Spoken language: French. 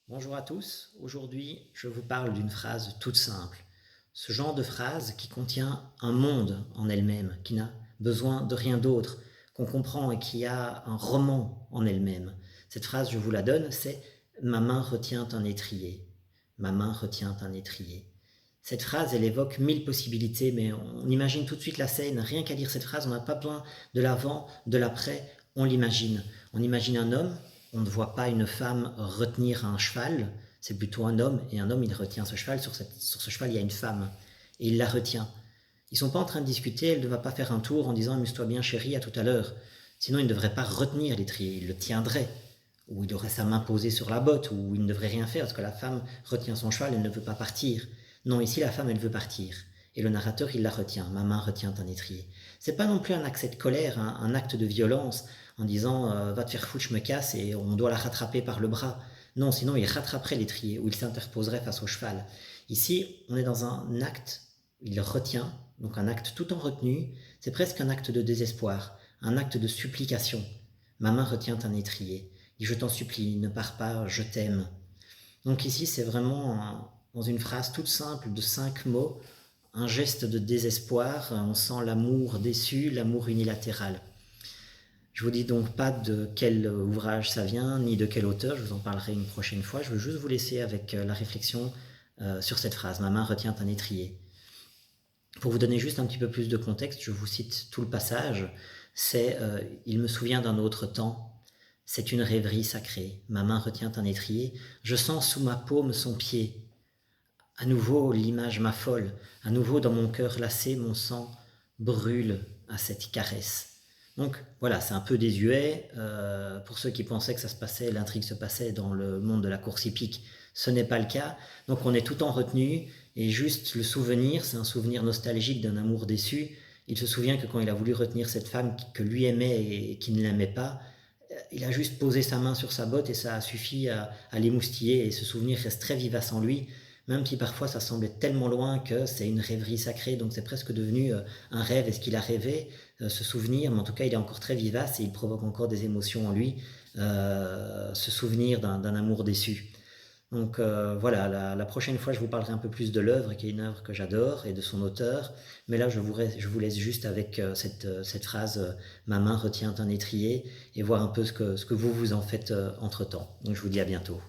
Bonjour à tous, aujourd'hui je vous parle d'une phrase toute simple. Ce genre de phrase qui contient un monde en elle-même, qui n'a besoin de rien d'autre, qu'on comprend et qui a un roman en elle-même. Cette phrase, je vous la donne, c'est « Ma main retient un étrier ». Ma main retient un étrier. Cette phrase, elle évoque 1000 possibilités, mais on imagine tout de suite la scène. Rien qu'à lire cette phrase, on n'a pas besoin de l'avant, de l'après, on l'imagine. On imagine un homme, on ne voit pas une femme retenir un cheval, c'est plutôt un homme, et un homme, il retient ce cheval, sur ce cheval, il y a une femme, et il la retient. Ils ne sont pas en train de discuter, elle ne va pas faire un tour en disant « amuse-toi bien chérie, à tout à l'heure ». Sinon, il ne devrait pas retenir l'étrier, il le tiendrait. Ou il aurait sa main posée sur la botte, ou il ne devrait rien faire, parce que la femme retient son cheval, elle ne veut pas partir. Non, ici, la femme, elle veut partir. Et le narrateur, il la retient. Ma main retient un étrier. C'est pas non plus un accès de colère, un acte de violence, en disant va te faire foutre, je me casse, et on doit la rattraper par le bras. Non, sinon, il rattraperait l'étrier, ou il s'interposerait face au cheval. Ici, on est dans un acte, il retient, donc un acte tout en retenue. C'est presque un acte de désespoir, un acte de supplication. Ma main retient un étrier. Dit je t'en supplie, ne pars pas, je t'aime. Donc ici, c'est vraiment dans une phrase toute simple de 5 mots, un geste de désespoir. On sent l'amour déçu, l'amour unilatéral. Je vous dis donc pas de quel ouvrage ça vient, ni de quel auteur, je vous en parlerai une prochaine fois. Je veux juste vous laisser avec la réflexion sur cette phrase. Ma main retient un étrier. Pour vous donner juste un petit peu plus de contexte, je vous cite tout le passage. C'est il me souvient d'un autre temps. C'est une rêverie sacrée. Ma main retient un étrier. Je sens sous ma paume son pied. À nouveau, l'image m'affole. À nouveau, dans mon cœur lassé, mon sang brûle à cette caresse. Donc voilà, c'est un peu désuet. Pour ceux qui pensaient que ça se passait, l'intrigue se passait dans le monde de la course hippique, ce n'est pas le cas. Donc on est tout en retenue et juste le souvenir, c'est un souvenir nostalgique d'un amour déçu. Il se souvient que quand il a voulu retenir cette femme que lui aimait et qui ne l'aimait pas, il a juste posé sa main sur sa botte et ça a suffi à l'émoustiller et ce souvenir reste très vivace en lui, même si parfois ça semblait tellement loin que c'est une rêverie sacrée, donc c'est presque devenu un rêve. Est-ce qu'il a rêvé ce souvenir? Mais en tout cas, il est encore très vivace et il provoque encore des émotions en lui, ce souvenir d'un amour déçu. Donc voilà, la prochaine fois, je vous parlerai un peu plus de l'œuvre, qui est une œuvre que j'adore, et de son auteur. Mais là, je vous laisse juste avec cette phrase Ma main retient un étrier », et voir un peu ce que vous en faites entre-temps. Donc je vous dis à bientôt.